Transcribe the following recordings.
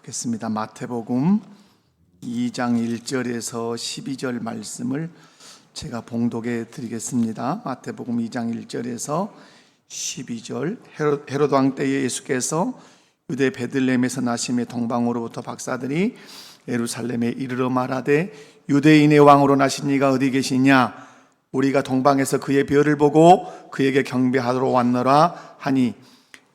읽겠습니다. 마태복음 2장 1절에서 12절 말씀을 제가 봉독해 드리겠습니다. 마태복음 2장 1절에서 12절. 헤롯 왕 때에 예수께서 유대 베들레헴에서 나심에 동방으로부터 박사들이 예루살렘에 이르러 말하되 유대인의 왕으로 나신 이가 어디 계시냐? 우리가 동방에서 그의 별을 보고 그에게 경배하러 왔노라 하니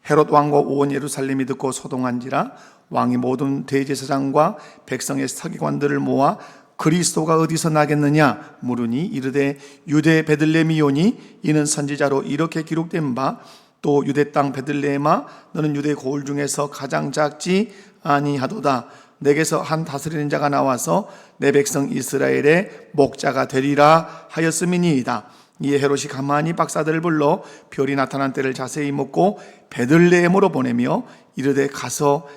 헤롯 왕과 온 예루살렘이 듣고 소동한지라. 왕이 모든 대제사장과 백성의 서기관들을 모아 그리스도가 어디서 나겠느냐 물으니 이르되 유대 베들레헴이오니 이는 선지자로 이렇게 기록된 바 또 유대 땅 베들레헴아 너는 유대 고을 중에서 가장 작지 아니하도다. 내게서 한 다스리는 자가 나와서 내 백성 이스라엘의 목자가 되리라 하였음이니이다. 이에 헤롯이 가만히 박사들을 불러 별이 나타난 때를 자세히 묻고 베들레헴으로 보내며 이르되 가서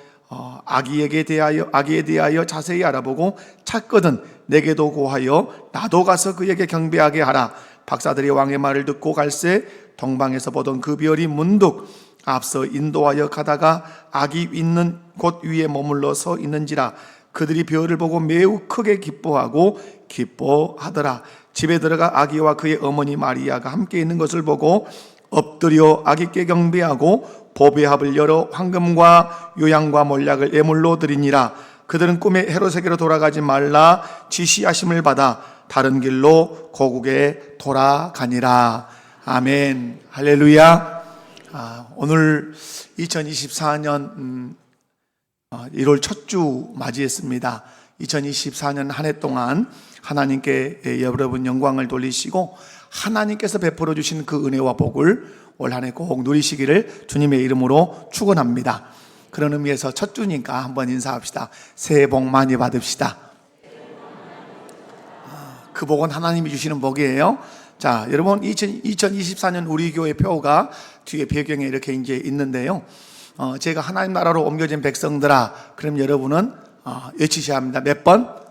아기에 대하여 자세히 알아보고 찾거든 내게도 고하여 나도 가서 그에게 경배하게 하라. 박사들이 왕의 말을 듣고 갈새 동방에서 보던 그 별이 문득 앞서 인도하여 가다가 아기 있는 곳 위에 머물러 서 있는지라. 그들이 별을 보고 매우 크게 기뻐하더라. 집에 들어가 아기와 그의 어머니 마리아가 함께 있는 것을 보고 엎드려 아기께 경배하고 보배합을 열어 황금과 요양과 몰약을 예물로 드리니라. 그들은 꿈에 헤롯에게로 돌아가지 말라 지시하심을 받아 다른 길로 고국에 돌아가니라. 아멘. 할렐루야. 오늘 2024년 1월 첫 주 맞이했습니다. 2024년 한 해 동안 하나님께 여러분 영광을 돌리시고 하나님께서 베풀어 주신 그 은혜와 복을 올 한 해 꼭 누리시기를 주님의 이름으로 축원합니다. 그런 의미에서 첫 주니까 한번 인사합시다. 새해 복 많이 받읍시다. 그 복은 하나님이 주시는 복이에요. 자, 여러분 2024년 우리 교회 표가 뒤에 배경에 이렇게 이제 있는데요. 제가 하나님 나라로 옮겨진 백성들아, 그럼 여러분은 외치셔야 합니다. 몇 번?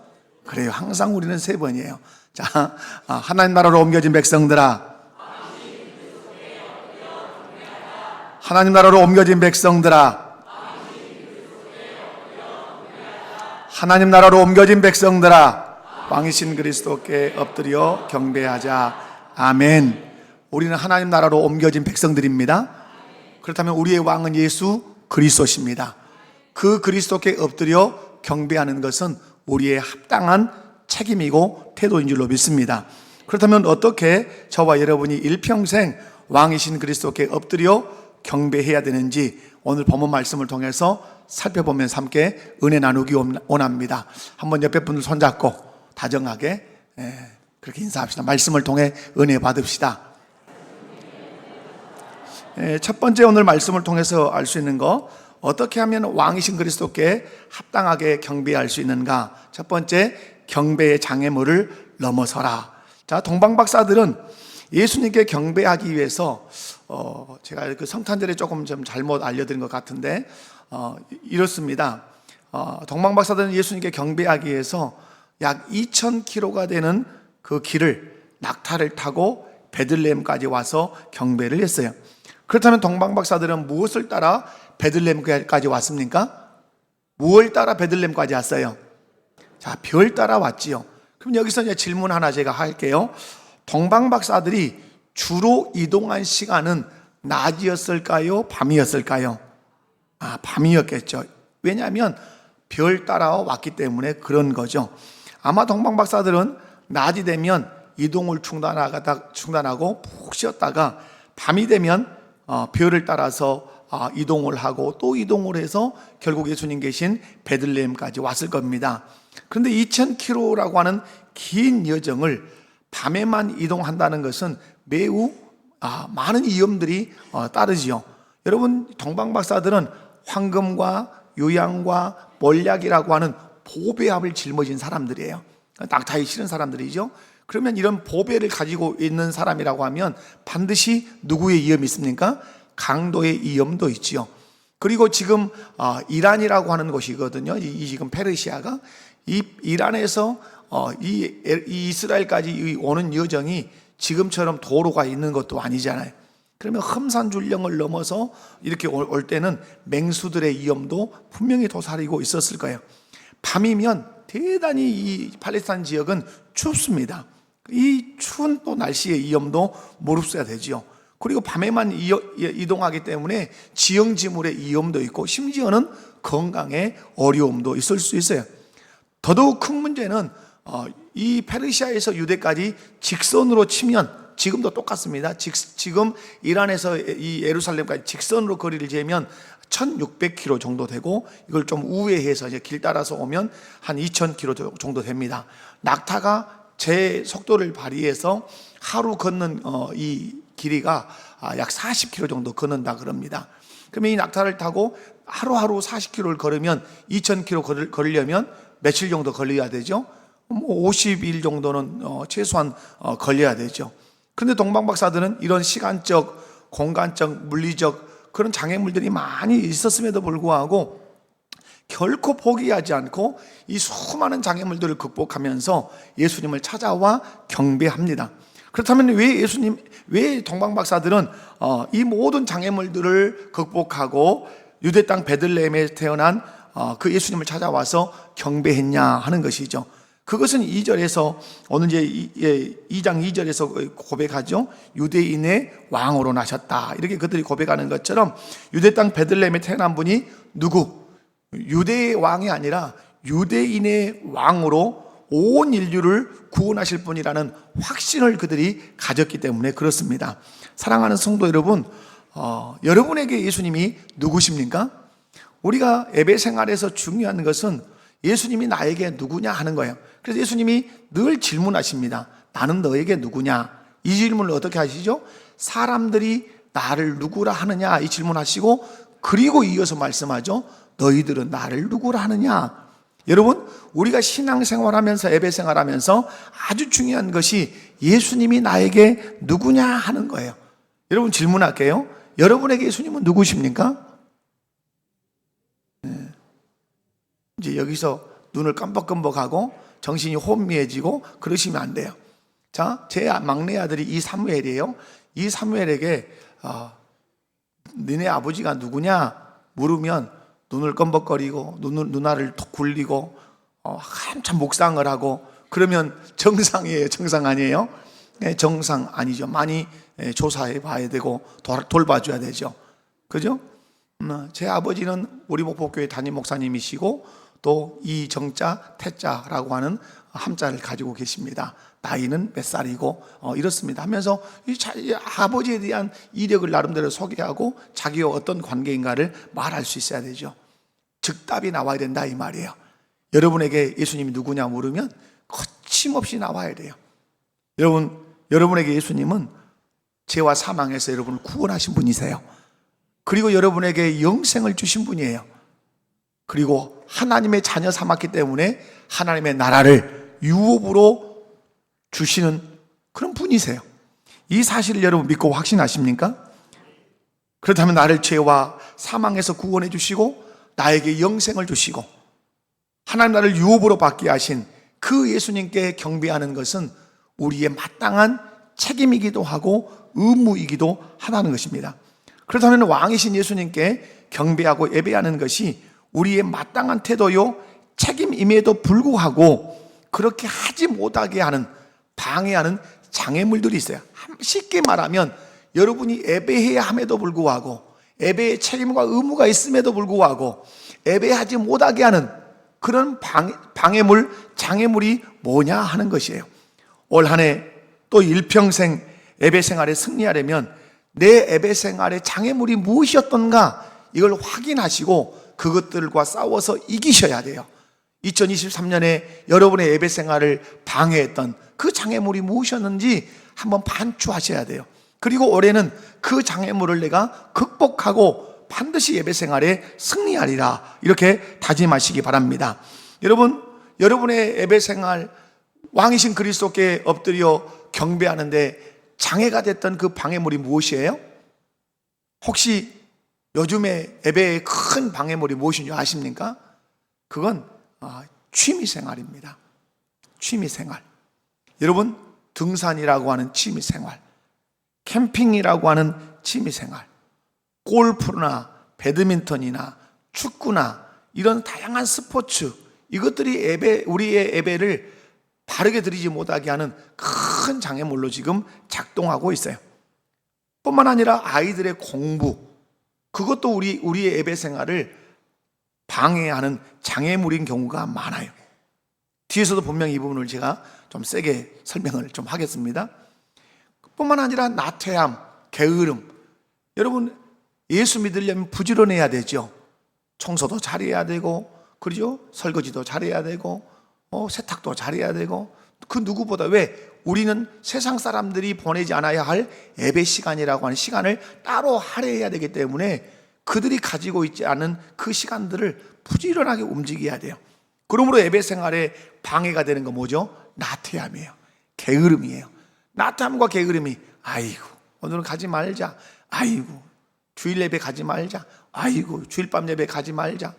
그래요. 항상 우리는 3번이에요. 자, 하나님 나라로 옮겨진 백성들아, 하나님 나라로 옮겨진 백성들아, 하나님 나라로 옮겨진 백성들아, 왕이신 그리스도께 엎드려 경배하자. 아멘. 우리는 하나님 나라로 옮겨진 백성들입니다. 그렇다면 우리의 왕은 예수 그리스도십니다. 그 그리스도께 엎드려 경배하는 것은 우리의 합당한 책임이고 태도인 줄로 믿습니다. 그렇다면 어떻게 저와 여러분이 일평생 왕이신 그리스도께 엎드려 경배해야 되는지 오늘 본문 말씀을 통해서 살펴보면서 함께 은혜 나누기 원합니다. 한번 옆에 분들 손잡고 다정하게 그렇게 인사합시다. 말씀을 통해 은혜 받읍시다. 첫 번째 오늘 말씀을 통해서 알 수 있는 거, 어떻게 하면 왕이신 그리스도께 합당하게 경배할 수 있는가? 첫 번째, 경배의 장애물을 넘어서라. 자, 동방박사들은 예수님께 경배하기 위해서 제가 그 성탄절에 조금 좀 잘못 알려드린 것 같은데 이렇습니다. 동방박사들은 예수님께 경배하기 위해서 약 2,000km가 되는 그 길을 낙타를 타고 베들레헴까지 와서 경배를 했어요. 그렇다면 동방박사들은 무엇을 따라 베들레헴까지 왔습니까? 무엇을 따라 베들레헴까지 왔어요? 자, 별 따라 왔지요. 그럼 여기서 이제 질문 하나 제가 할게요. 동방박사들이 주로 이동한 시간은 낮이었을까요? 밤이었을까요? 밤이었겠죠. 왜냐하면 별 따라 왔기 때문에 그런 거죠. 아마 동방박사들은 낮이 되면 이동을 중단하고 푹 쉬었다가 밤이 되면 별을 따라서 이동을 하고 또 이동을 해서 결국 예수님 계신 베들레헴까지 왔을 겁니다. 그런데 2,000km라고 하는 긴 여정을 밤에만 이동한다는 것은 매우 많은 위험들이 따르지요. 여러분, 동방박사들은 황금과 요양과 몰약이라고 하는 보배합을 짊어진 사람들이에요. 낙타에 실은 사람들이죠. 그러면 이런 보배를 가지고 있는 사람이라고 하면 반드시 누구의 위험이 있습니까? 강도의 위험도 있지요. 그리고 지금 이란이라고 하는 곳이거든요. 이 지금 페르시아가 이 이란에서 이 이스라엘까지 오는 여정이 지금처럼 도로가 있는 것도 아니잖아요. 그러면 험산줄령을 넘어서 이렇게 올 때는 맹수들의 위험도 분명히 도사리고 있었을 거예요. 밤이면 대단히 이 팔레스타인 지역은 춥습니다. 이 추운 또 날씨의 위험도 무릅써야 되죠. 그리고 밤에만 이동하기 때문에 지형지물의 위험도 있고 심지어는 건강에 어려움도 있을 수 있어요. 더더욱 큰 문제는 이 페르시아에서 유대까지 직선으로 치면 지금도 똑같습니다. 지금 이란에서 이 예루살렘까지 직선으로 거리를 재면 1600km 정도 되고, 이걸 좀 우회해서 이제 길 따라서 오면 한 2000km 정도 됩니다. 낙타가 제 속도를 발휘해서 하루 걷는 이 길이가 약 40km 정도 걷는다 그럽니다. 그러면 이 낙타를 타고 하루하루 40km를 걸으면 2000km 걸으려면 며칠 정도 걸려야 되죠? 50일 정도는 최소한 걸려야 되죠. 그런데 동방박사들은 이런 시간적, 공간적, 물리적 그런 장애물들이 많이 있었음에도 불구하고 결코 포기하지 않고 이 수많은 장애물들을 극복하면서 예수님을 찾아와 경배합니다. 그렇다면 왜 동방박사들은 이 모든 장애물들을 극복하고 유대 땅 베들레헴에 태어난 그 예수님을 찾아와서 경배했냐 하는 것이죠. 그것은 2절에서 오늘 이제 2장 2절에서 고백하죠. 유대인의 왕으로 나셨다. 이렇게 그들이 고백하는 것처럼 유대 땅 베들레헴에 태어난 분이 누구? 유대의 왕이 아니라 유대인의 왕으로 온 인류를 구원하실 분이라는 확신을 그들이 가졌기 때문에 그렇습니다. 사랑하는 성도 여러분, 여러분에게 예수님이 누구십니까? 우리가 예배 생활에서 중요한 것은 예수님이 나에게 누구냐 하는 거예요. 그래서 예수님이 늘 질문하십니다. 나는 너에게 누구냐? 이 질문을 어떻게 하시죠? 사람들이 나를 누구라 하느냐 이 질문하시고, 그리고 이어서 말씀하죠. 너희들은 나를 누구라 하느냐? 여러분, 우리가 신앙생활하면서 예배생활하면서 아주 중요한 것이 예수님이 나에게 누구냐 하는 거예요. 여러분, 질문할게요. 여러분에게 예수님은 누구십니까? 이제 여기서 눈을 깜빡깜빡하고 정신이 혼미해지고 그러시면 안 돼요. 자, 제 막내 아들이 이사무엘이에요. 이 사무엘에게 너네 아버지가 누구냐 물으면 눈을 껌벅거리고 눈알을 톡 굴리고 한참 묵상을 하고, 그러면 정상이에요? 정상 아니에요? 네, 정상 아니죠. 많이 조사해 봐야 되고 돌봐줘야 되죠. 그죠? 제 아버지는 우리 목포교회 담임 목사님이시고 또 이정자 태자라고 하는 함자를 가지고 계십니다. 나이는 몇 살이고 이렇습니다 하면서 아버지에 대한 이력을 나름대로 소개하고 자기와 어떤 관계인가를 말할 수 있어야 되죠. 즉답이 나와야 된다 이 말이에요. 여러분에게 예수님이 누구냐 물으면 거침없이 나와야 돼요. 여러분에게 예수님은 죄와 사망에서 여러분을 구원하신 분이세요. 그리고 여러분에게 영생을 주신 분이에요. 그리고 하나님의 자녀 삼았기 때문에 하나님의 나라를 유업으로 주시는 그런 분이세요. 이 사실을 여러분 믿고 확신하십니까? 그렇다면 나를 죄와 사망에서 구원해 주시고 나에게 영생을 주시고 하나님 나라를 유업으로 받게 하신 그 예수님께 경배하는 것은 우리의 마땅한 책임이기도 하고 의무이기도 하다는 것입니다. 그렇다면 왕이신 예수님께 경배하고 예배하는 것이 우리의 마땅한 태도요 책임임에도 불구하고 그렇게 하지 못하게 하는, 방해하는 장애물들이 있어요. 쉽게 말하면 여러분이 예배해야 함에도 불구하고, 예배의 책임과 의무가 있음에도 불구하고 예배하지 못하게 하는 그런 방해물, 장애물이 뭐냐 하는 것이에요. 올 한 해 또 일평생 예배 생활에 승리하려면 내 예배 생활의 장애물이 무엇이었던가 이걸 확인하시고 그것들과 싸워서 이기셔야 돼요. 2023년에 여러분의 예배 생활을 방해했던 그 장애물이 무엇이었는지 한번 반추하셔야 돼요. 그리고 올해는 그 장애물을 내가 극복하고 반드시 예배 생활에 승리하리라, 이렇게 다짐하시기 바랍니다. 여러분의 예배 생활, 왕이신 그리스도께 엎드려 경배하는데 장애가 됐던 그 방해물이 무엇이에요? 혹시 요즘에 예배의 큰 방해물이 무엇인지 아십니까? 그건 취미생활입니다. 취미생활. 여러분, 등산이라고 하는 취미생활, 캠핑이라고 하는 취미생활, 골프나 배드민턴이나 축구나 이런 다양한 스포츠, 이것들이 우리의 예배를 바르게 드리지 못하게 하는 큰 장애물로 지금 작동하고 있어요. 뿐만 아니라 아이들의 공부, 그것도 우리의 예배 생활을 방해하는 장애물인 경우가 많아요. 뒤에서도 분명히 이 부분을 제가 좀 세게 설명을 좀 하겠습니다. 뿐만 아니라 나태함, 게으름. 여러분, 예수 믿으려면 부지런해야 되죠. 청소도 잘해야 되고, 그러죠? 설거지도 잘해야 되고, 세탁도 잘해야 되고, 그 누구보다 왜? 우리는 세상 사람들이 보내지 않아야 할 예배 시간이라고 하는 시간을 따로 할애해야 되기 때문에 그들이 가지고 있지 않은 그 시간들을 부지런하게 움직여야 돼요. 그러므로 예배 생활에 방해가 되는 건 뭐죠? 나태함이에요. 게으름이에요. 나태함과 게으름이, 아이고 오늘은 가지 말자, 아이고 주일 예배 가지 말자, 아이고 주일밤 예배 가지 말자.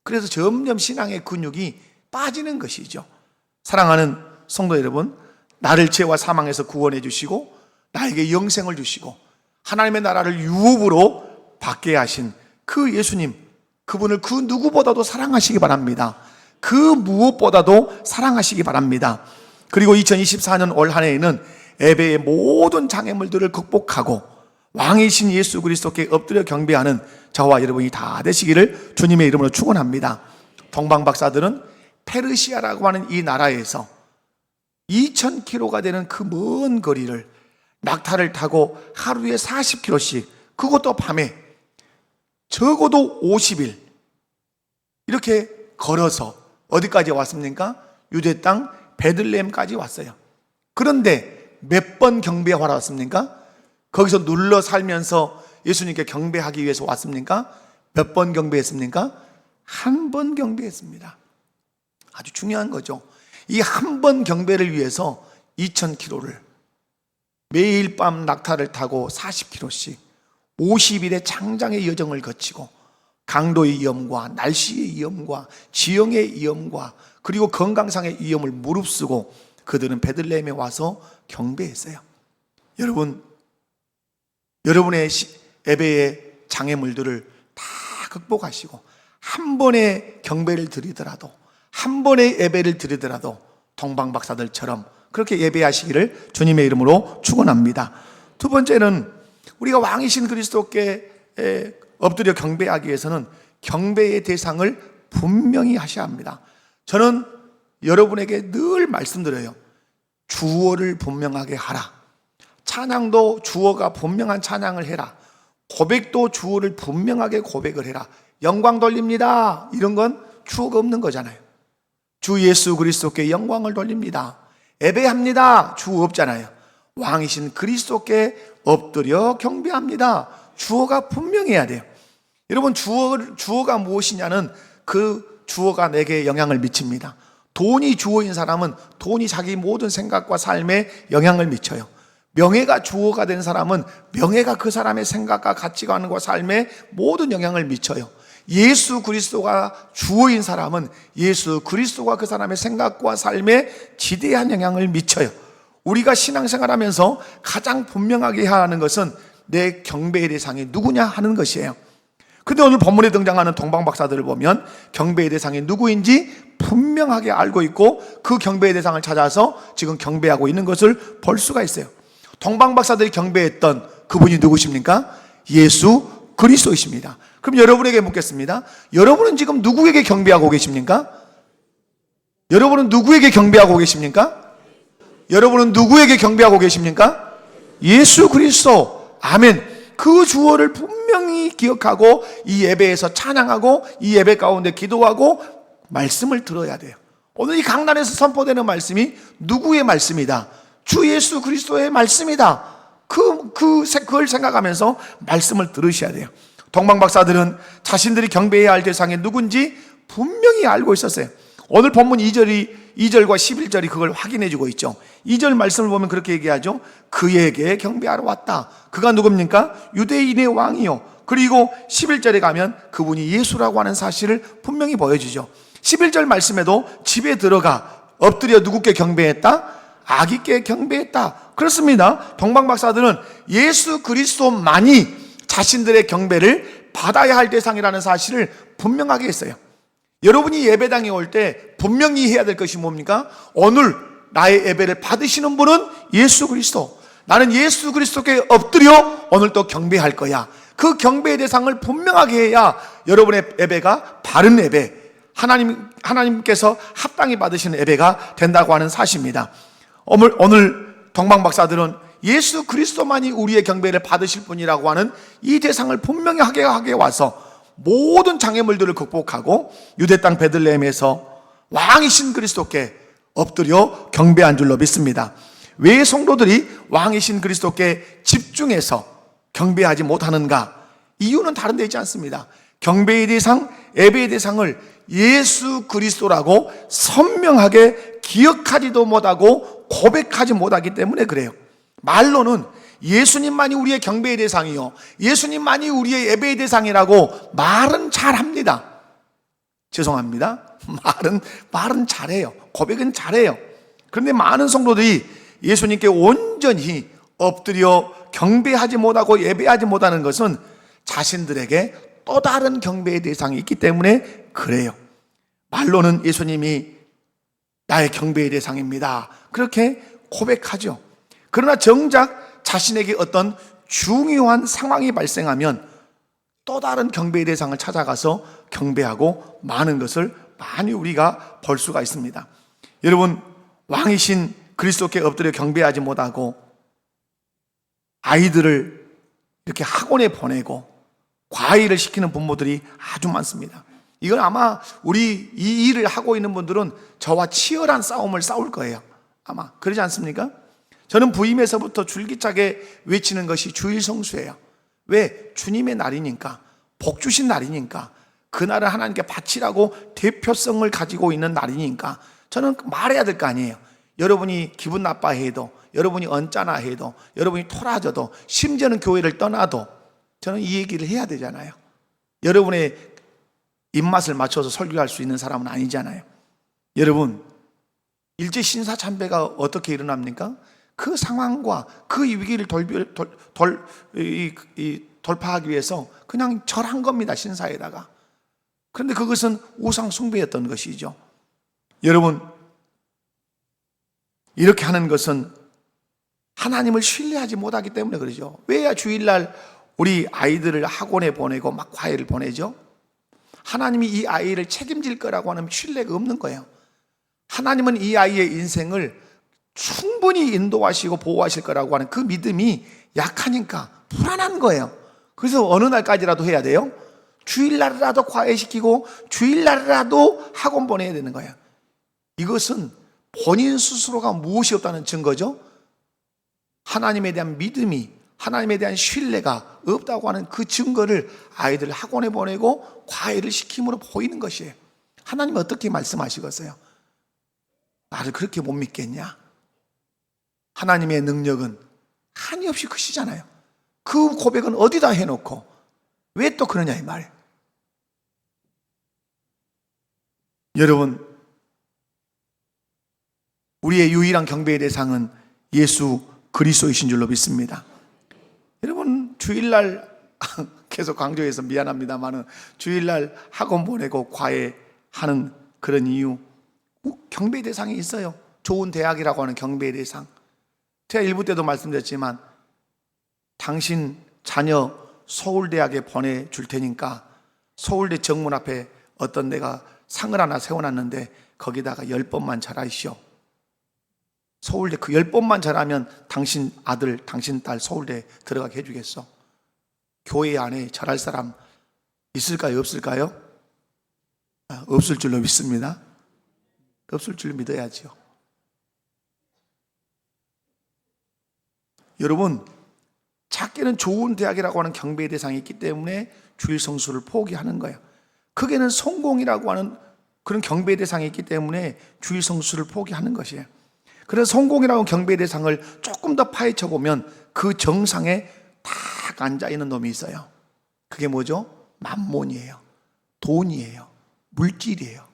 그래서 점점 신앙의 근육이 빠지는 것이죠. 사랑하는 성도 여러분, 나를 죄와 사망에서 구원해 주시고 나에게 영생을 주시고 하나님의 나라를 유업으로 받게 하신 그 예수님, 그분을 그 누구보다도 사랑하시기 바랍니다. 그 무엇보다도 사랑하시기 바랍니다. 그리고 2024년 올 한 해에는 예배의 모든 장애물들을 극복하고 왕이신 예수 그리스도께 엎드려 경배하는 저와 여러분이 다 되시기를 주님의 이름으로 축원합니다. 동방 박사들은 페르시아라고 하는 이 나라에서 2000km가 되는 그 먼 거리를 낙타를 타고 하루에 40km씩, 그것도 밤에 적어도 50일 이렇게 걸어서 어디까지 왔습니까? 유대 땅 베들레헴까지 왔어요. 그런데 몇 번 경배하러 왔습니까? 거기서 눌러 살면서 예수님께 경배하기 위해서 왔습니까? 몇 번 경배했습니까? 한 번 경배했습니다. 아주 중요한 거죠. 이 한 번 경배를 위해서 2000km를 매일 밤 낙타를 타고 40km씩 50일의 장장의 여정을 거치고 강도의 위험과 날씨의 위험과 지형의 위험과 그리고 건강상의 위험을 무릅쓰고 그들은 베들레헴에 와서 경배했어요. 여러분의 예배의 장애물들을 다 극복하시고 한 번의 경배를 드리더라도, 한 번의 예배를 드리더라도 동방박사들처럼 그렇게 예배하시기를 주님의 이름으로 축원합니다. 두 번째는 우리가 왕이신 그리스도께 엎드려 경배하기 위해서는 경배의 대상을 분명히 하셔야 합니다. 저는 여러분에게 늘 말씀드려요. 주어를 분명하게 하라. 찬양도 주어가 분명한 찬양을 해라. 고백도 주어를 분명하게 고백을 해라. 영광 돌립니다, 이런 건 주어가 없는 거잖아요. 주 예수 그리스도께 영광을 돌립니다, 예배합니다, 주어 없잖아요. 왕이신 그리스도께 엎드려 경배합니다, 주어가 분명해야 돼요. 여러분, 주어가 무엇이냐는 그 주어가 내게 영향을 미칩니다. 돈이 주어인 사람은 돈이 자기 모든 생각과 삶에 영향을 미쳐요. 명예가 주어가 된 사람은 명예가 그 사람의 생각과 가치관과 삶에 모든 영향을 미쳐요. 예수 그리스도가 주어인 사람은 예수 그리스도가 그 사람의 생각과 삶에 지대한 영향을 미쳐요. 우리가 신앙생활하면서 가장 분명하게 해야 하는 것은 내 경배의 대상이 누구냐 하는 것이에요. 근데 오늘 본문에 등장하는 동방박사들을 보면 경배의 대상이 누구인지 분명하게 알고 있고 그 경배의 대상을 찾아서 지금 경배하고 있는 것을 볼 수가 있어요. 동방박사들이 경배했던 그분이 누구십니까? 예수 그리스도이십니다. 그럼 여러분에게 묻겠습니다. 여러분은 지금 누구에게 경배하고 계십니까? 여러분은 누구에게 경배하고 계십니까? 여러분은 누구에게 경배하고 계십니까? 예수 그리스도. 아멘. 그 주어를 분명히 기억하고 이 예배에서 찬양하고 이 예배 가운데 기도하고 말씀을 들어야 돼요. 오늘 이 강단에서 선포되는 말씀이 누구의 말씀이다? 주 예수 그리스도의 말씀이다. 그걸 생각하면서 말씀을 들으셔야 돼요. 동방박사들은 자신들이 경배해야 할 대상이 누군지 분명히 알고 있었어요. 오늘 본문 2절과 11절이 그걸 확인해 주고 있죠. 2절 말씀을 보면 그렇게 얘기하죠. 그에게 경배하러 왔다. 그가 누굽니까? 유대인의 왕이요. 그리고 11절에 가면 그분이 예수라고 하는 사실을 분명히 보여주죠. 11절 말씀에도 집에 들어가 엎드려 누구께 경배했다? 아기께 경배했다. 그렇습니다. 동방박사들은 예수 그리스도만이 자신들의 경배를 받아야 할 대상이라는 사실을 분명하게 했어요. 여러분이 예배당에 올 때 분명히 해야 될 것이 뭡니까? 오늘 나의 예배를 받으시는 분은 예수 그리스도. 나는 예수 그리스도께 엎드려 오늘 또 경배할 거야. 그 경배의 대상을 분명하게 해야 여러분의 예배가 바른 예배, 하나님께서 합당히 받으시는 예배가 된다고 하는 사실입니다. 오늘 동방박사들은 예수 그리스도만이 우리의 경배를 받으실 분이라고 하는 이 대상을 분명히 하게 와서 모든 장애물들을 극복하고 유대 땅 베들레헴에서 왕이신 그리스도께 엎드려 경배한 줄로 믿습니다. 왜 성도들이 왕이신 그리스도께 집중해서 경배하지 못하는가? 이유는 다른 데 있지 않습니다. 경배의 대상, 예배의 대상을 예수 그리스도라고 선명하게 기억하지도 못하고 고백하지 못하기 때문에 그래요. 말로는 예수님만이 우리의 경배의 대상이요, 예수님만이 우리의 예배의 대상이라고 말은 잘합니다. 죄송합니다. 말은 잘해요. 고백은 잘해요. 그런데 많은 성도들이 예수님께 온전히 엎드려 경배하지 못하고 예배하지 못하는 것은 자신들에게 또 다른 경배의 대상이 있기 때문에 그래요. 말로는 예수님이 나의 경배의 대상입니다, 그렇게 고백하죠. 그러나 정작 자신에게 어떤 중요한 상황이 발생하면 또 다른 경배의 대상을 찾아가서 경배하고 마는 것을 많이 우리가 볼 수가 있습니다. 여러분, 왕이신 그리스도께 엎드려 경배하지 못하고 아이들을 이렇게 학원에 보내고 과외를 시키는 부모들이 아주 많습니다. 이건 아마 우리 이 일을 하고 있는 분들은 저와 치열한 싸움을 싸울 거예요. 아마 그러지 않습니까? 저는 부임에서부터 줄기차게 외치는 것이 주일 성수예요. 왜? 주님의 날이니까, 복 주신 날이니까, 그날은 하나님께 바치라고 대표성을 가지고 있는 날이니까 저는 말해야 될 거 아니에요. 여러분이 기분 나빠해도, 여러분이 언짢아 해도, 여러분이 토라져도, 심지어는 교회를 떠나도 저는 이 얘기를 해야 되잖아요. 여러분의 입맛을 맞춰서 설교할 수 있는 사람은 아니잖아요. 여러분, 일제 신사 참배가 어떻게 일어납니까? 그 상황과 그 위기를 돌파하기 위해서 그냥 절한 겁니다, 신사에다가. 그런데 그것은 우상 숭배였던 것이죠. 여러분, 이렇게 하는 것은 하나님을 신뢰하지 못하기 때문에 그러죠. 왜야 주일날 우리 아이들을 학원에 보내고 막 과외를 보내죠? 하나님이 이 아이를 책임질 거라고 하는 신뢰가 없는 거예요. 하나님은 이 아이의 인생을 충분히 인도하시고 보호하실 거라고 하는 그 믿음이 약하니까 불안한 거예요. 그래서 어느 날까지라도 해야 돼요? 주일날이라도 과외시키고 주일날이라도 학원 보내야 되는 거예요. 이것은 본인 스스로가 무엇이 없다는 증거죠. 하나님에 대한 믿음이, 하나님에 대한 신뢰가 없다고 하는 그 증거를 아이들 학원에 보내고 과외를 시킴으로 보이는 것이에요. 하나님 어떻게 말씀하시겠어요? 나를 그렇게 못 믿겠냐? 하나님의 능력은 한없이 크시잖아요. 그 고백은 어디다 해놓고 왜 또 그러냐 이 말이에요. 여러분, 우리의 유일한 경배의 대상은 예수 그리스도이신 줄로 믿습니다. 여러분, 주일날 계속 강조해서 미안합니다만은 주일날 학원 보내고 과외하는 그런 이유, 경배의 대상이 있어요. 좋은 대학이라고 하는 경배의 대상. 제가 일부 때도 말씀드렸지만 당신 자녀 서울대학에 보내줄 테니까 서울대 정문 앞에 어떤 데가 상을 하나 세워놨는데 거기다가 10번만 잘하시오. 서울대 그 10번만 잘하면 당신 아들, 당신 딸 서울대 들어가게 해주겠어. 교회 안에 잘할 사람 있을까요? 없을까요? 없을 줄로 믿습니다. 없을 줄로 믿어야죠. 여러분, 작게는 좋은 대학이라고 하는 경배의 대상이 있기 때문에 주일 성수를 포기하는 거예요. 크게는 성공이라고 하는 그런 경배의 대상이 있기 때문에 주일 성수를 포기하는 것이에요. 그래서 성공이라고 경배의 대상을 조금 더 파헤쳐 보면 그 정상에 딱 앉아있는 놈이 있어요. 그게 뭐죠? 만몬이에요. 돈이에요. 물질이에요.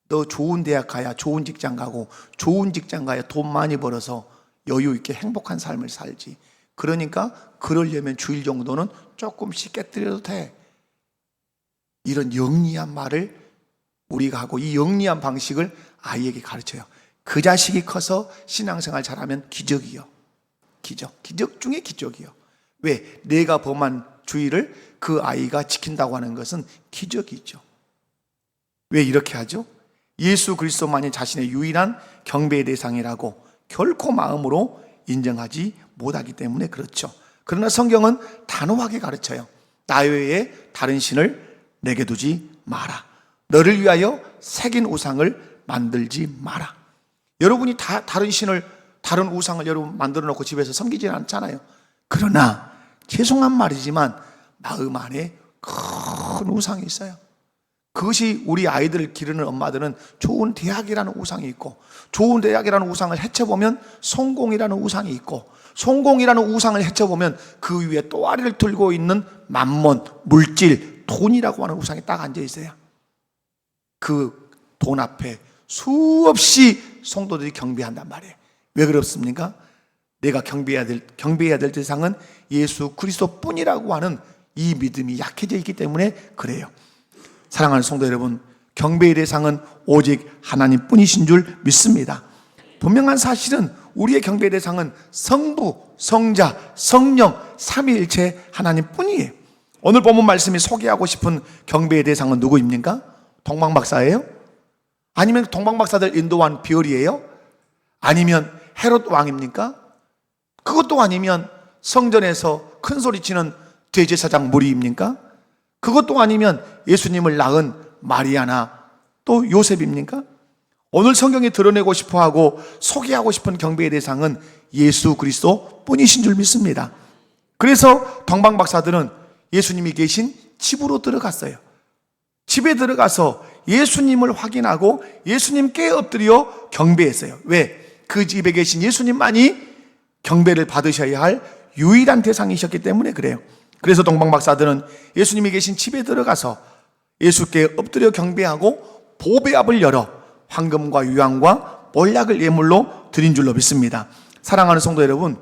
너 좋은 대학 가야 좋은 직장 가고 좋은 직장 가야 돈 많이 벌어서 여유 있게 행복한 삶을 살지. 그러니까 그러려면 주일 정도는 조금씩 깨뜨려도 돼. 이런 영리한 말을 우리가 하고, 이 영리한 방식을 아이에게 가르쳐요. 그 자식이 커서 신앙생활 잘하면 기적이요. 기적 중에 기적이요. 왜? 내가 범한 주의를 그 아이가 지킨다고 하는 것은 기적이죠. 왜 이렇게 하죠? 예수 그리스도만이 자신의 유일한 경배의 대상이라고 결코 마음으로 인정하지 못하기 때문에 그렇죠. 그러나 성경은 단호하게 가르쳐요. 나 외에 다른 신을 내게 두지 마라. 너를 위하여 새긴 우상을 만들지 마라. 여러분이 다른 신을, 다른 우상을 여러분 만들어 놓고 집에서 섬기지 않잖아요. 그러나 죄송한 말이지만 마음 안에 큰 우상이 있어요. 그것이 우리 아이들을 기르는 엄마들은 좋은 대학이라는 우상이 있고, 좋은 대학이라는 우상을 헤쳐보면 성공이라는 우상이 있고, 성공이라는 우상을 헤쳐보면 그 위에 또아리를 들고 있는 만몬, 물질, 돈이라고 하는 우상이 딱 앉아 있어요. 그 돈 앞에 수없이 성도들이 경배한단 말이에요. 왜 그렇습니까? 내가 경배해야 될 대상은 예수 그리스도 뿐이라고 하는 이 믿음이 약해져 있기 때문에 그래요. 사랑하는 성도 여러분, 경배의 대상은 오직 하나님 뿐이신 줄 믿습니다. 분명한 사실은 우리의 경배의 대상은 성부, 성자, 성령, 삼위일체 하나님 뿐이에요. 오늘 본문 말씀이 소개하고 싶은 경배의 대상은 누구입니까? 동방박사예요? 아니면 동방박사들 인도한 비올이에요? 아니면 헤롯 왕입니까? 그것도 아니면 성전에서 큰 소리치는 대제사장 무리입니까? 그것도 아니면 예수님을 낳은 마리아나 또 요셉입니까? 오늘 성경이 드러내고 싶어하고 소개하고 싶은 경배의 대상은 예수 그리스도 뿐이신 줄 믿습니다. 그래서 동방박사들은 예수님이 계신 집으로 들어갔어요. 집에 들어가서 예수님을 확인하고 예수님께 엎드려 경배했어요. 왜? 그 집에 계신 예수님만이 경배를 받으셔야 할 유일한 대상이셨기 때문에 그래요. 그래서 동방박사들은 예수님이 계신 집에 들어가서 예수께 엎드려 경배하고 보배 앞을 열어 황금과 유황과 몰약을 예물로 드린 줄로 믿습니다. 사랑하는 성도 여러분,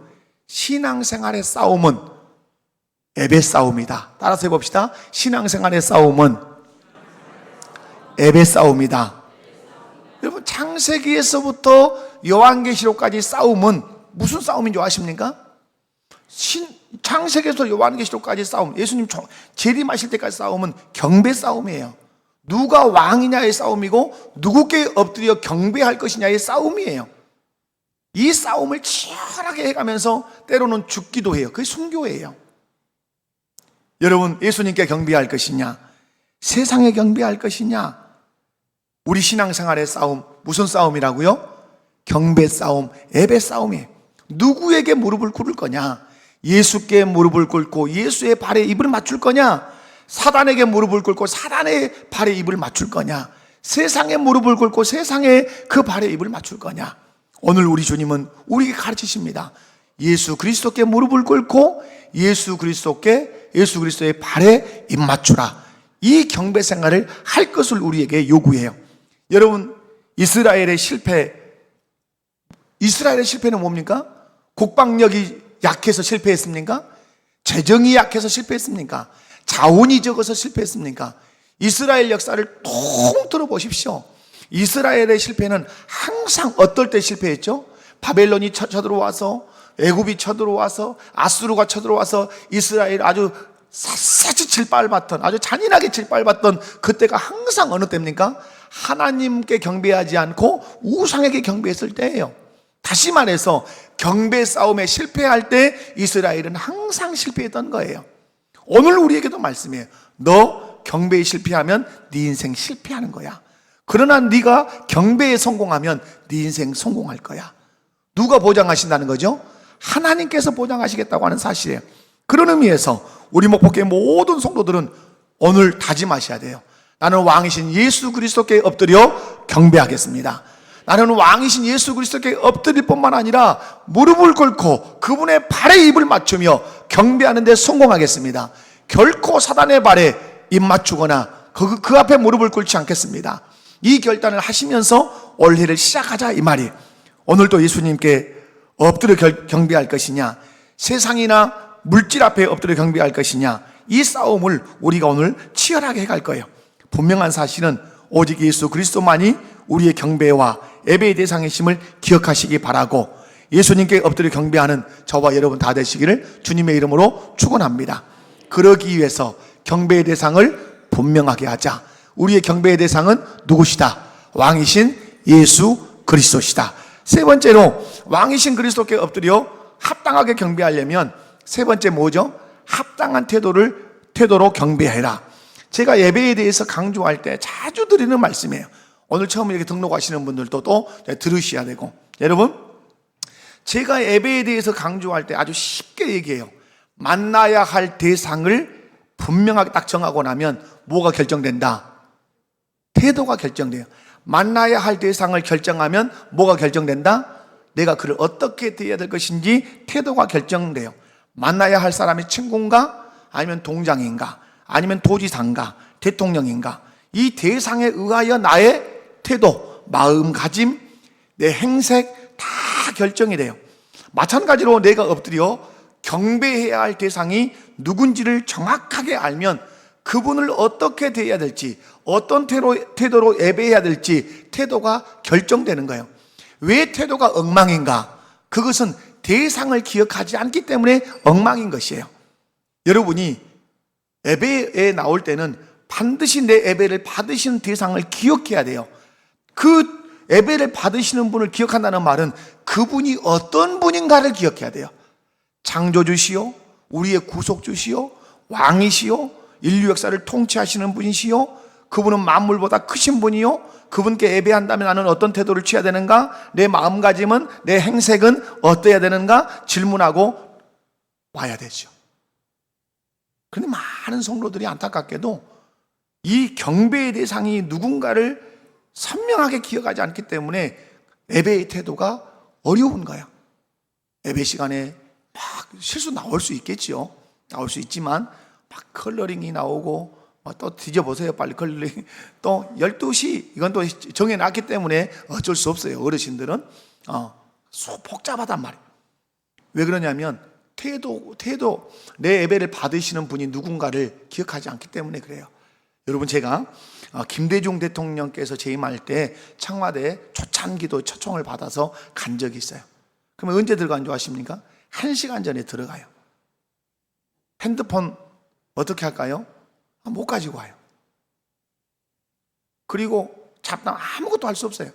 신앙생활의 싸움은 예배 싸움이다. 따라서 해봅시다. 신앙생활의 싸움은 예배 싸움이다. 여러분, 창세기에서부터 요한계시록까지 싸움은 무슨 싸움인 줄 아십니까? 창세기에서 요한계시록까지 싸움, 예수님 재림하실 때까지 싸움은 경배 싸움이에요. 누가 왕이냐의 싸움이고 누구께 엎드려 경배할 것이냐의 싸움이에요. 이 싸움을 치열하게 해가면서 때로는 죽기도 해요. 그게 순교예요. 여러분, 예수님께 경배할 것이냐, 세상에 경배할 것이냐, 우리 신앙생활의 싸움, 무슨 싸움이라고요? 경배 싸움, 예배 싸움이에요. 누구에게 무릎을 꿇을 거냐? 예수께 무릎을 꿇고 예수의 발에 입을 맞출 거냐? 사단에게 무릎을 꿇고 사단의 발에 입을 맞출 거냐? 세상에 무릎을 꿇고 세상의 그 발에 입을 맞출 거냐? 오늘 우리 주님은 우리에게 가르치십니다. 예수 그리스도께 무릎을 꿇고 예수 그리스도의 발에 입 맞추라. 이 경배 생활을 할 것을 우리에게 요구해요. 여러분, 이스라엘의 실패는 뭡니까? 국방력이 약해서 실패했습니까? 재정이 약해서 실패했습니까? 자원이 적어서 실패했습니까? 이스라엘 역사를 통틀어 보십시오. 이스라엘의 실패는 항상 어떨 때 실패했죠? 바벨론이 쳐들어와서, 애굽이 쳐들어와서, 아수르가 쳐들어와서 이스라엘 아주 샅샅이 짓밟았던, 아주 잔인하게 짓밟았던 그때가 항상 어느 때입니까? 하나님께 경배하지 않고 우상에게 경배했을 때예요. 다시 말해서 경배 싸움에 실패할 때 이스라엘은 항상 실패했던 거예요. 오늘 우리에게도 말씀이에요. 너 경배에 실패하면 네 인생 실패하는 거야. 그러나 네가 경배에 성공하면 네 인생 성공할 거야. 누가 보장하신다는 거죠? 하나님께서 보장하시겠다고 하는 사실이에요. 그런 의미에서 우리 목포교회 모든 성도들은 오늘 다짐하셔야 돼요. 나는 왕이신 예수 그리스도께 엎드려 경배하겠습니다. 나는 왕이신 예수 그리스도께 엎드릴 뿐만 아니라 무릎을 꿇고 그분의 발에 입을 맞추며 경배하는 데 성공하겠습니다. 결코 사단의 발에 입 맞추거나 그 앞에 무릎을 꿇지 않겠습니다. 이 결단을 하시면서 올해를 시작하자 이 말이에요. 오늘도 예수님께 엎드려 경배할 것이냐, 세상이나 물질 앞에 엎드려 경배할 것이냐, 이 싸움을 우리가 오늘 치열하게 해갈 거예요. 분명한 사실은 오직 예수 그리스도만이 우리의 경배와 예배의 대상이심을 기억하시기 바라고, 예수님께 엎드려 경배하는 저와 여러분 다 되시기를 주님의 이름으로 축원합니다. 그러기 위해서 경배의 대상을 분명하게 하자. 우리의 경배의 대상은 누구시다? 왕이신 예수 그리스도시다. 세 번째로 왕이신 그리스도께 엎드려 합당하게 경배하려면 세 번째 뭐죠? 합당한 태도로 경배해라. 제가 예배에 대해서 강조할 때 자주 드리는 말씀이에요. 오늘 처음 이렇게 등록하시는 분들도 또 들으셔야 되고, 여러분, 제가 예배에 대해서 강조할 때 아주 쉽게 얘기해요. 만나야 할 대상을 분명하게 딱 정하고 나면 뭐가 결정된다? 태도가 결정돼요. 만나야 할 대상을 결정하면 뭐가 결정된다? 내가 그를 어떻게 대해야 될 것인지 태도가 결정돼요. 만나야 할 사람이 친구인가? 아니면 동장인가? 아니면 도지사인가? 대통령인가? 이 대상에 의하여 나의 태도, 마음가짐, 내 행색 다 결정이 돼요. 마찬가지로 내가 엎드려 경배해야 할 대상이 누군지를 정확하게 알면 그분을 어떻게 대해야 될지, 어떤 태도로 예배해야 될지 태도가 결정되는 거예요. 왜 태도가 엉망인가? 그것은 대상을 기억하지 않기 때문에 엉망인 것이에요. 여러분이 예배에 나올 때는 반드시 내 예배를 받으시는 대상을 기억해야 돼요. 그 예배를 받으시는 분을 기억한다는 말은 그분이 어떤 분인가를 기억해야 돼요. 창조주시오, 우리의 구속주시오, 왕이시오, 인류 역사를 통치하시는 분이시오, 그분은 만물보다 크신 분이요, 그분께 예배한다면 나는 어떤 태도를 취해야 되는가? 내 마음가짐은, 내 행색은 어떠해야 되는가? 질문하고 와야 되죠. 그런데 많은 성도들이 안타깝게도 이 경배의 대상이 누군가를 선명하게 기억하지 않기 때문에 예배의 태도가 어려운 거야. 예배 시간에 막 실수 나올 수 있겠죠. 나올 수 있지만 막 컬러링이 나오고 또 뒤져보세요. 빨리 컬러링. 또 12시 이건 또 정해놨기 때문에 어쩔 수 없어요. 어르신들은 복잡하단 말이에요. 왜 그러냐면 태도 내 예배를 받으시는 분이 누군가를 기억하지 않기 때문에 그래요. 여러분, 제가 김대중 대통령께서 재임할 때 청와대 초창기도 초청을 받아서 간 적이 있어요. 그러면 언제 들어간 줄 아십니까? 1시간 전에 들어가요. 핸드폰 어떻게 할까요? 못 가지고 와요. 그리고 잡담 아무것도 할 수 없어요.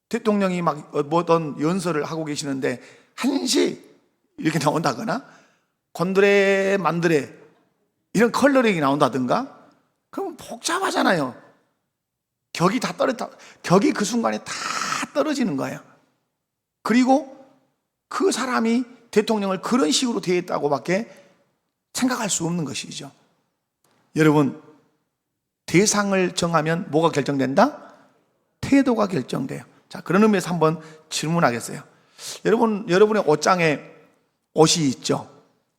대통령이 막 어떤 연설을 하고 계시는데 1시 이렇게 나온다거나 곤드레 만드레 이런 컬러링이 나온다든가 그러면 복잡하잖아요. 격이 그 순간에 다 떨어지는 거예요. 그리고 그 사람이 대통령을 그런 식으로 대했다고밖에 생각할 수 없는 것이죠. 여러분, 대상을 정하면 뭐가 결정된다? 태도가 결정돼요. 자, 그런 의미에서 한번 질문하겠어요. 여러분의 옷장에 옷이 있죠.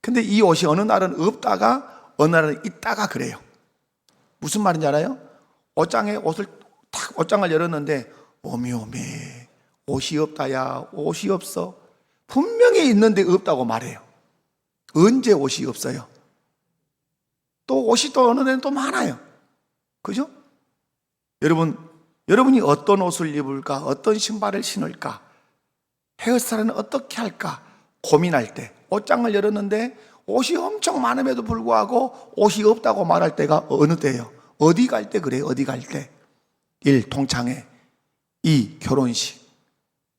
근데 이 옷이 어느 날은 없다가 어느 날은 있다가 그래요. 무슨 말인지 알아요? 옷장에 옷장을 열었는데 오메오메 옷이 없다야. 옷이 없어. 분명히 있는데 없다고 말해요. 언제 옷이 없어요? 또 옷이 또 어느 데는 또 많아요. 그죠? 여러분이 어떤 옷을 입을까? 어떤 신발을 신을까? 헤어스타일은 어떻게 할까? 고민할 때 옷장을 열었는데 옷이 엄청 많음에도 불구하고 옷이 없다고 말할 때가 어느 때예요? 어디 갈 때 그래요? 어디 갈 때? 1. 동창회 2. 결혼식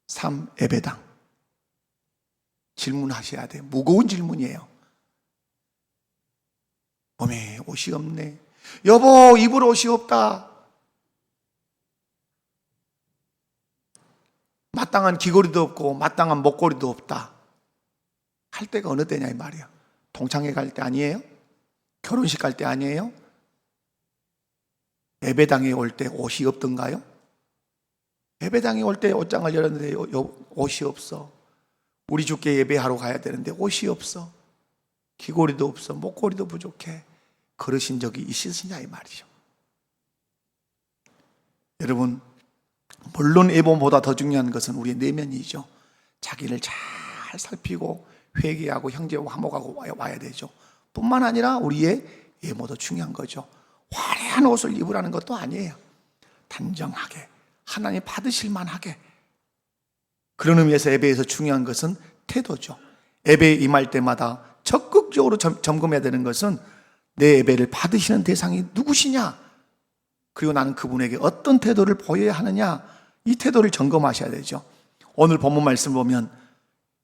3. 예배당. 질문하셔야 돼요. 무거운 질문이에요. 어메 옷이 없네. 여보 입을 옷이 없다. 마땅한 귀걸이도 없고 마땅한 목걸이도 없다. 할 때가 어느 때냐 이 말이야. 동창회 갈 때 아니에요? 결혼식 갈 때 아니에요? 예배당에 올 때 옷이 없던가요? 예배당에 올 때 옷장을 열었는데 옷이 없어. 우리 주께 예배하러 가야 되는데 옷이 없어. 귀걸이도 없어. 목걸이도 부족해. 그러신 적이 있으시냐 이 말이죠. 여러분, 물론 예보보다 더 중요한 것은 우리의 내면이죠. 자기를 잘 살피고 회개하고 형제와 화목하고 와야 되죠. 뿐만 아니라 우리의 예모도 중요한 거죠. 화려한 옷을 입으라는 것도 아니에요. 단정하게 하나님 받으실 만하게. 그런 의미에서 예배에서 중요한 것은 태도죠. 예배에 임할 때마다 적극적으로 점검해야 되는 것은 내 예배를 받으시는 대상이 누구시냐, 그리고 나는 그분에게 어떤 태도를 보여야 하느냐, 이 태도를 점검하셔야 되죠. 오늘 본문 말씀 보면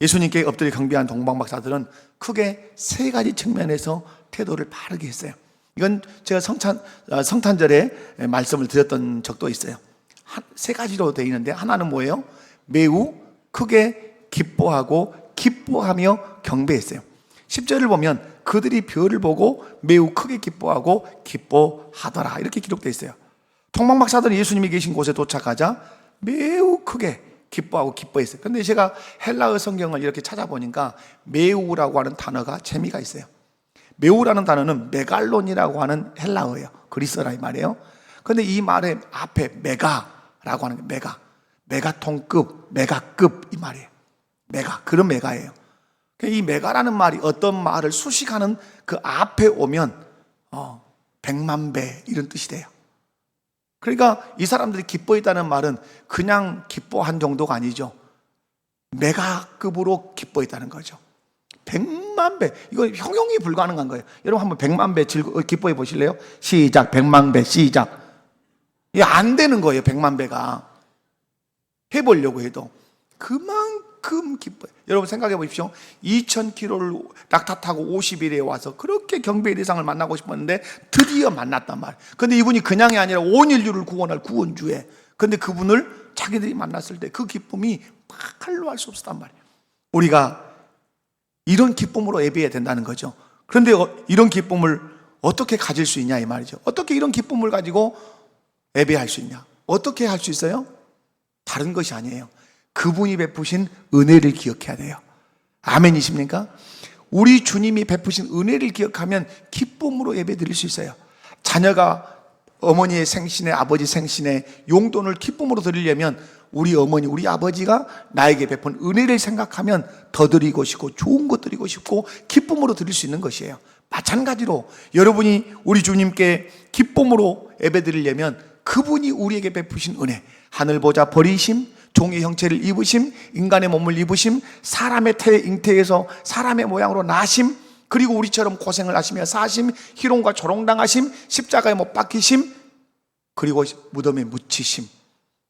예수님께 엎드려 경배한 동방박사들은 크게 세 가지 측면에서 태도를 바르게 했어요. 이건 제가 성탄절에 말씀을 드렸던 적도 있어요. 세 가지로 되어 있는데, 하나는 뭐예요? 매우 크게 기뻐하고 기뻐하며 경배했어요. 10절을 보면 그들이 별을 보고 매우 크게 기뻐하고 기뻐하더라, 이렇게 기록되어 있어요. 동방박사들은 예수님이 계신 곳에 도착하자 매우 크게 기뻐하고 기뻐했어요. 그런데 제가 헬라어 성경을 이렇게 찾아보니까 매우라고 하는 단어가 재미가 있어요. 매우라는 단어는 메갈론이라고 하는 헬라어예요. 그리스어라 이 말이에요. 그런데 이 말의 앞에 메가라고 하는 게 메가톤급, 메가급 이 말이에요. 메가, 그런 메가예요. 이 메가라는 말이 어떤 말을 수식하는 그 앞에 오면 100만 배 이런 뜻이 돼요. 그러니까 이 사람들이 기뻐했다는 말은 그냥 기뻐한 정도가 아니죠. 메가급으로 기뻐했다는 거죠. 100만 배, 이거 형용이 불가능한 거예요. 여러분 한번 100만 배 기뻐해 보실래요? 시작. 100만 배 시작. 이게 안 되는 거예요. 100만 배가 해보려고 해도 그만큼 기뻐요. 여러분 생각해 보십시오. 2000km를 낙타 타고 50일에 와서 그렇게 경배의 대상을 만나고 싶었는데 드디어 만났단 말이에요. 그런데 이분이 그냥이 아니라 온 인류를 구원할 구원주에, 그런데 그분을 자기들이 만났을 때 그 기쁨이 말로 할 수 없었단 말이에요. 우리가 이런 기쁨으로 예배해야 된다는 거죠. 그런데 이런 기쁨을 어떻게 가질 수 있냐 이 말이죠. 어떻게 이런 기쁨을 가지고 예배할 수 있냐? 어떻게 할 수 있어요? 다른 것이 아니에요. 그분이 베푸신 은혜를 기억해야 돼요. 아멘이십니까? 우리 주님이 베푸신 은혜를 기억하면 기쁨으로 예배 드릴 수 있어요. 자녀가 어머니의 생신에, 아버지 생신에 용돈을 기쁨으로 드리려면 우리 어머니, 우리 아버지가 나에게 베푼 은혜를 생각하면 더 드리고 싶고 좋은 것 드리고 싶고 기쁨으로 드릴 수 있는 것이에요. 마찬가지로 여러분이 우리 주님께 기쁨으로 예배 드리려면 그분이 우리에게 베푸신 은혜, 하늘 보자 버리심, 종의 형체를 입으심, 인간의 몸을 입으심, 사람의 태에 잉태해서 사람의 모양으로 나심, 그리고 우리처럼 고생을 하시며 사심, 희롱과 조롱당하심, 십자가에 못 박히심, 그리고 무덤에 묻히심,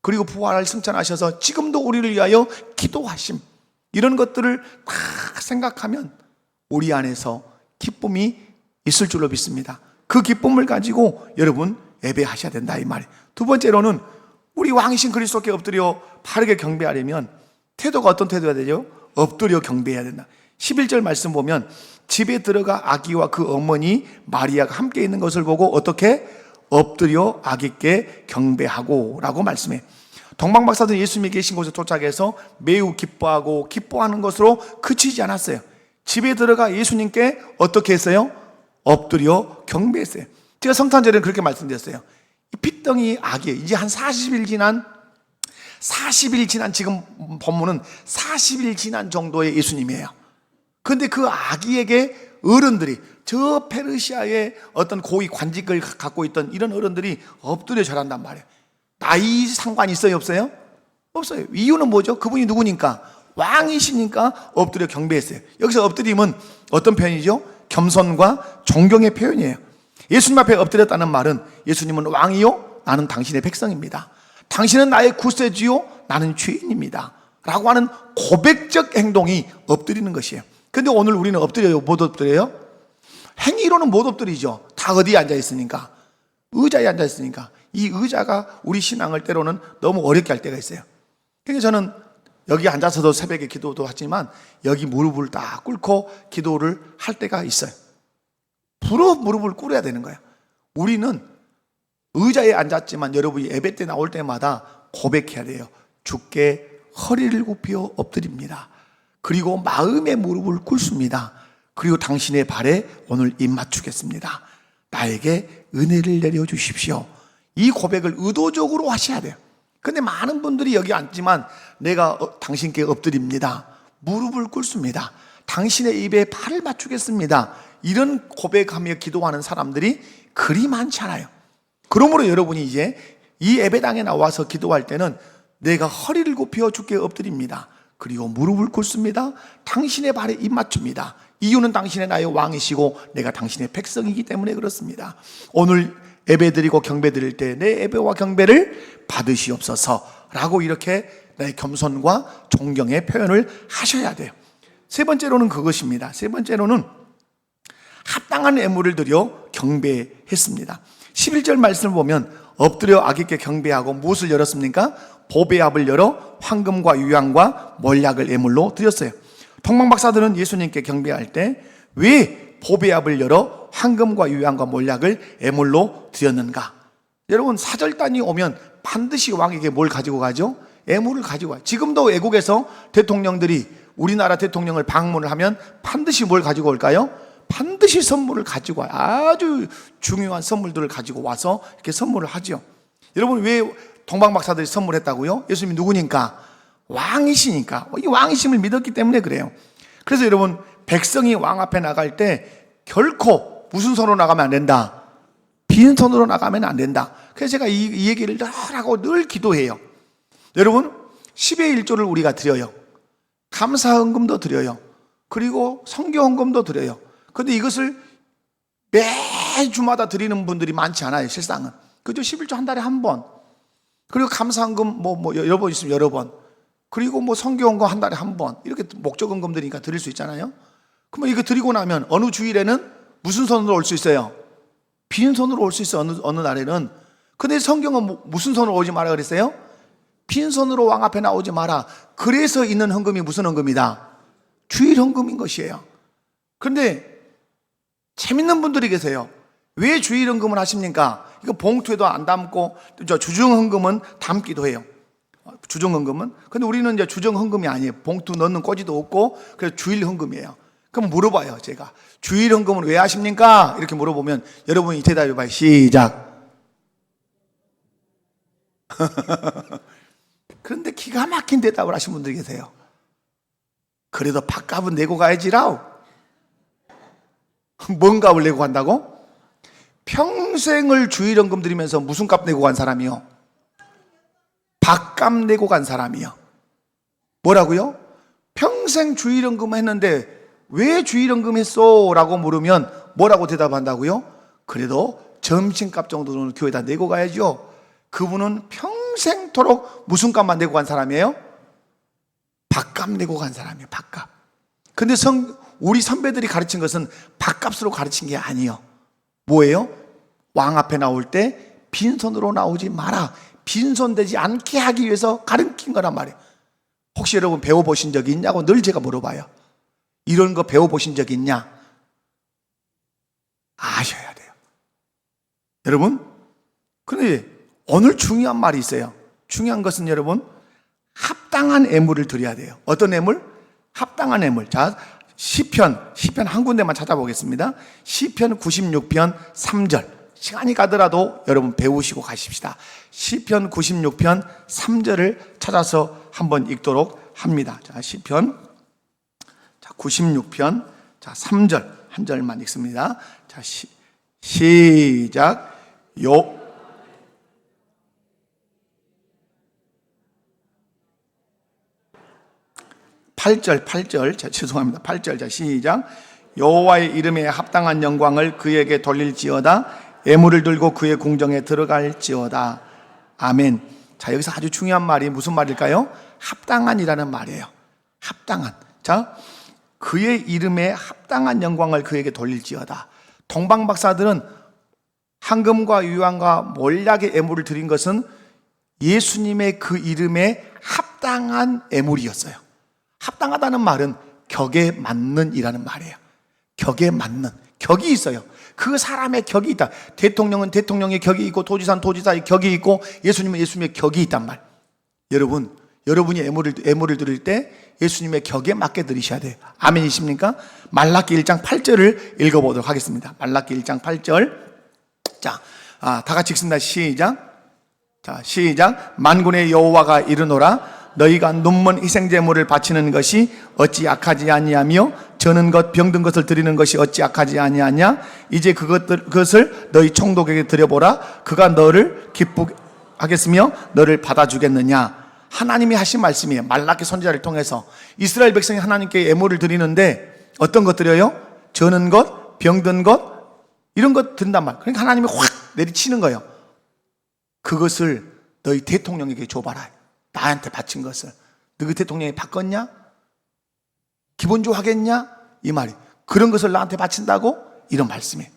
그리고 부활을 승천하셔서 지금도 우리를 위하여 기도하심, 이런 것들을 다 생각하면 우리 안에서 기쁨이 있을 줄로 믿습니다. 그 기쁨을 가지고 여러분 예배하셔야 된다 이 말이에요. 두 번째로는 우리 왕이신 그리스도께 엎드려 바르게 경배하려면 태도가 어떤 태도가 되죠? 엎드려 경배해야 된다. 11절 말씀 보면 집에 들어가 아기와 그 어머니 마리아가 함께 있는 것을 보고 어떻게? 엎드려 아기께 경배하고 라고 말씀해. 동방박사들 예수님이 계신 곳에 도착해서 매우 기뻐하고 기뻐하는 것으로 그치지 않았어요. 집에 들어가 예수님께 어떻게 했어요? 엎드려 경배했어요. 제가 성탄절에 그렇게 말씀드렸어요. 이 핏덩이 아기, 이제 한 40일 지난 지금 본문은 40일 지난 정도의 예수님이에요. 그런데 그 아기에게 어른들이, 저 페르시아의 어떤 고위 관직을 갖고 있던 이런 어른들이 엎드려 절한단 말이에요. 나이 상관이 있어요, 없어요? 없어요. 이유는 뭐죠? 그분이 누구니까? 왕이시니까 엎드려 경배했어요. 여기서 엎드림은 어떤 표현이죠? 겸손과 존경의 표현이에요. 예수님 앞에 엎드렸다는 말은 예수님은 왕이요, 나는 당신의 백성입니다. 당신은 나의 구세주요, 나는 죄인입니다 라고 하는 고백적 행동이 엎드리는 것이에요. 근데 오늘 우리는 엎드려요? 못 엎드려요? 행위로는 못 엎드리죠. 다 어디에 앉아있으니까? 의자에 앉아있으니까. 이 의자가 우리 신앙을 때로는 너무 어렵게 할 때가 있어요. 그러니까 저는 여기 앉아서도 새벽에 기도도 하지만 여기 무릎을 딱 꿇고 기도를 할 때가 있어요. 무릎을 꿇어야 되는 거예요. 우리는 의자에 앉았지만 여러분이 예배 때 나올 때마다 고백해야 돼요. 주께 허리를 굽혀 엎드립니다. 그리고 마음의 무릎을 꿇습니다. 그리고 당신의 발에 오늘 입 맞추겠습니다. 나에게 은혜를 내려주십시오. 이 고백을 의도적으로 하셔야 돼요. 근데 많은 분들이 여기 앉지만 내가 당신께 엎드립니다. 무릎을 꿇습니다. 당신의 입에 발을 맞추겠습니다. 이런 고백하며 기도하는 사람들이 그리 많지 않아요. 그러므로 여러분이 이제 이 예배당에 나와서 기도할 때는 내가 허리를 굽혀 주께 엎드립니다. 그리고 무릎을 꿇습니다. 당신의 발에 입 맞춥니다. 이유는 당신의 나의 왕이시고 내가 당신의 백성이기 때문에 그렇습니다. 오늘 예배 드리고 경배 드릴 때 내 예배와 경배를 받으시옵소서라고 이렇게 내 겸손과 존경의 표현을 하셔야 돼요. 세 번째로는 그것입니다. 세 번째로는 합당한 예물을 드려 경배했습니다. 11절 말씀을 보면 엎드려 아기께 경배하고 무엇을 열었습니까? 보배 앞을 열어 황금과 유향과 몰약을 예물로 드렸어요. 동방박사들은 예수님께 경배할 때 왜 보배 앞을 열어 황금과 유향과 몰약을 예물로 드렸는가? 여러분, 사절단이 오면 반드시 왕에게 뭘 가지고 가죠? 예물을 가지고 가요. 지금도 외국에서 대통령들이 우리나라 대통령을 방문을 하면 반드시 뭘 가지고 올까요? 반드시 선물을 가지고 와요. 아주 중요한 선물들을 가지고 와서 이렇게 선물을 하죠. 여러분, 왜 동방박사들이 선물했다고요? 예수님이 누구니까? 왕이시니까. 이 왕이심을 믿었기 때문에 그래요. 그래서 여러분, 백성이 왕 앞에 나갈 때 결코 무슨 손으로 나가면 안 된다? 빈손으로 나가면 안 된다. 그래서 제가 이 얘기를 늘 하고 늘 기도해요. 여러분, 10의 1조를 우리가 드려요. 감사헌금도 드려요. 그리고 성교헌금도 드려요. 그런데 이것을 매주마다 드리는 분들이 많지 않아요. 실상은. 그죠? 11조 한 달에 한 번. 그리고 감사헌금 여러 번 있으면 여러 번. 그리고 성교헌금 한 달에 한 번. 이렇게 목적헌금들이니까 드릴 수 있잖아요. 그러면 이거 드리고 나면 어느 주일에는 무슨 손으로 올 수 있어요? 빈손으로 올 수 있어요. 어느 날에는. 근데 성경은 무슨 손으로 오지 마라 그랬어요? 빈손으로 왕 앞에 나오지 마라. 그래서 있는 헌금이 무슨 헌금이다? 주일 헌금인 것이에요. 그런데 재밌는 분들이 계세요. 왜 주일 헌금을 하십니까? 이거 봉투에도 안 담고 주정 헌금은 담기도 해요. 주정 헌금은. 근데 우리는 이제 주정 헌금이 아니에요. 봉투 넣는 꽂이도 없고 그래서 주일 헌금이에요. 그럼 물어봐요, 제가. 주일 헌금은 왜 하십니까? 이렇게 물어보면 여러분이 대답해봐요. 시작. 그런데 기가 막힌 대답을 하신 분들이 계세요. 그래도 밥값은 내고 가야지라우. 뭔 값을 내고 간다고? 평생을 주일 헌금 드리면서 무슨 값 내고 간 사람이요? 밥값 내고 간 사람이요. 뭐라고요? 평생 주일 헌금 했는데 왜 주일 헌금 했어? 라고 물으면 뭐라고 대답한다고요? 그래도 점심값 정도는 교회에다 내고 가야죠. 그분은 평생토록 무슨 값만 내고 간 사람이에요? 밥값 내고 간 사람이에요. 밥값. 근데 우리 선배들이 가르친 것은 밥값으로 가르친 게 아니에요. 뭐예요? 왕 앞에 나올 때 빈손으로 나오지 마라. 빈손 되지 않게 하기 위해서 가르친 거란 말이에요. 혹시 여러분 배워보신 적이 있냐고 늘 제가 물어봐요. 이런 거 배워보신 적 있냐? 아셔야 돼요. 여러분, 그런데 오늘 중요한 말이 있어요. 중요한 것은 여러분, 합당한 예물을 드려야 돼요. 어떤 예물? 합당한 예물. 자, 시편 한 군데만 찾아보겠습니다. 시편 96편 3절. 시간이 가더라도 여러분 배우시고 가십시다. 시편 96편 3절을 찾아서 한번 읽도록 합니다. 자, 시편 96편 3절 한 절만 읽습니다. 자, 시작. 8절. 자, 죄송합니다. 8절. 자, 시작. 여호와의 이름에 합당한 영광을 그에게 돌릴지어다. 예물을 들고 그의 궁정에 들어갈지어다. 아멘. 자, 여기서 아주 중요한 말이 무슨 말일까요? 합당한이라는 말이에요. 합당한. 자, 그의 이름에 합당한 영광을 그에게 돌릴지어다. 동방박사들은 황금과 유황과 몰약의 예물을 드린 것은 예수님의 그 이름에 합당한 예물이었어요. 합당하다는 말은 격에 맞는 이라는 말이에요. 격에 맞는. 격이 있어요. 그 사람의 격이 있다. 대통령은 대통령의 격이 있고 도지사는 도지사의 격이 있고 예수님은 예수님의 격이 있단 말. 여러분이 예물을 드릴 때 예수님의 격에 맞게 드리셔야 돼요. 아멘이십니까? 말라기 1장 8절을 읽어보도록 하겠습니다. 말라기 1장 8절. 자, 다 같이 읽습니다. 시작. 자, 시작. 만군의 여호와가 이르노라. 너희가 눈먼 희생제물을 바치는 것이 어찌 악하지 아니하며 저는 것 병든 것을 드리는 것이 어찌 악하지 아니하냐. 이제 그것을 너희 총독에게 드려보라. 그가 너를 기쁘게 하겠으며 너를 받아주겠느냐. 하나님이 하신 말씀이에요. 말라기 선지자를 통해서 이스라엘 백성이 하나님께 예물을 드리는데 어떤 것 드려요? 저는 것, 병든 것, 이런 것 드린단 말이에요. 그러니까 하나님이 확 내리치는 거예요. 그것을 너희 대통령에게 줘봐라. 나한테 바친 것을. 너희 대통령이 바꿨냐? 기본적으로 하겠냐? 이 말이. 그런 것을 나한테 바친다고? 이런 말씀이에요.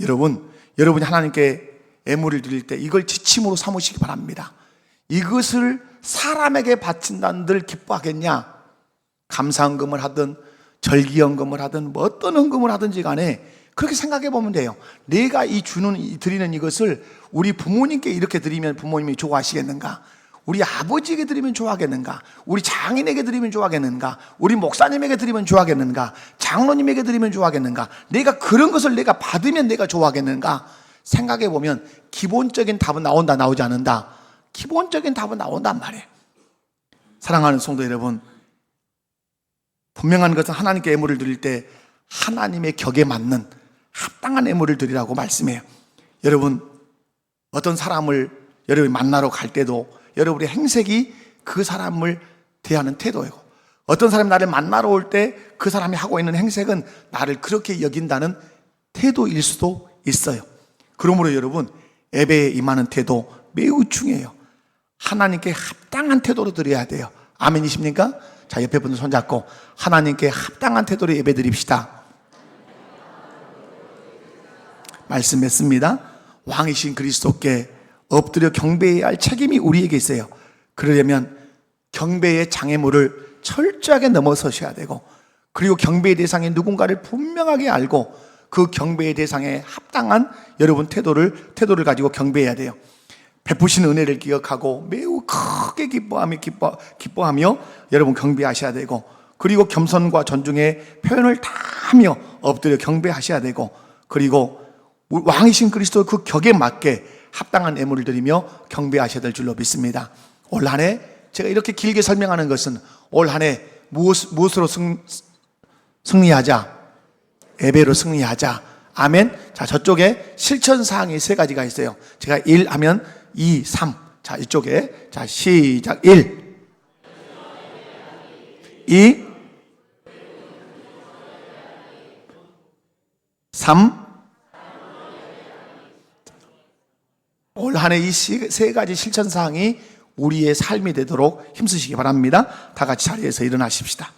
여러분이 하나님께 예물을 드릴 때 이걸 지침으로 삼으시기 바랍니다. 이것을 사람에게 바친다는들 기뻐하겠냐? 감사헌금을 하든 절기헌금을 하든 뭐 어떤 헌금을 하든지 간에 그렇게 생각해 보면 돼요. 내가 드리는 이것을 우리 부모님께 이렇게 드리면 부모님이 좋아하시겠는가? 우리 아버지에게 드리면 좋아하겠는가? 우리 장인에게 드리면 좋아하겠는가? 우리 목사님에게 드리면 좋아하겠는가? 장로님에게 드리면 좋아하겠는가? 내가 그런 것을 내가 받으면 내가 좋아하겠는가? 생각해 보면 기본적인 답은 나온다, 나오지 않는다? 기본적인 답은 나온단 말이에요. 사랑하는 성도 여러분, 분명한 것은 하나님께 예물을 드릴 때 하나님의 격에 맞는 합당한 예물을 드리라고 말씀해요. 여러분, 어떤 사람을 여러분이 만나러 갈 때도 여러분의 행색이 그 사람을 대하는 태도예요. 어떤 사람이 나를 만나러 올 때 그 사람이 하고 있는 행색은 나를 그렇게 여긴다는 태도일 수도 있어요. 그러므로 여러분, 예배에 임하는 태도 매우 중요해요. 하나님께 합당한 태도로 드려야 돼요. 아멘이십니까? 자, 옆에 분들 손잡고 하나님께 합당한 태도로 예배 드립시다. 말씀했습니다. 왕이신 그리스도께 엎드려 경배해야 할 책임이 우리에게 있어요. 그러려면 경배의 장애물을 철저하게 넘어서셔야 되고, 그리고 경배의 대상이 누군가를 분명하게 알고 그 경배의 대상에 합당한 여러분 태도를 가지고 경배해야 돼요. 베푸신 은혜를 기억하고 매우 크게 기뻐하며 여러분 경배하셔야 되고, 그리고 겸손과 존중의 표현을 다 하며 엎드려 경배하셔야 되고, 그리고 왕이신 그리스도 그 격에 맞게 합당한 예물을 드리며 경배하셔야 될 줄로 믿습니다. 올 한 해 제가 이렇게 길게 설명하는 것은 올 한 해 무엇으로 승리하자? 예배로 승리하자. 아멘. 자, 저쪽에 실천사항이 3가지가 있어요. 제가 1 하면 2, 3. 자, 이쪽에. 자, 시작. 1. 2. 3. 올 한 해 이 3가지 실천사항이 우리의 삶이 되도록 힘쓰시기 바랍니다. 다 같이 자리에서 일어나십시다.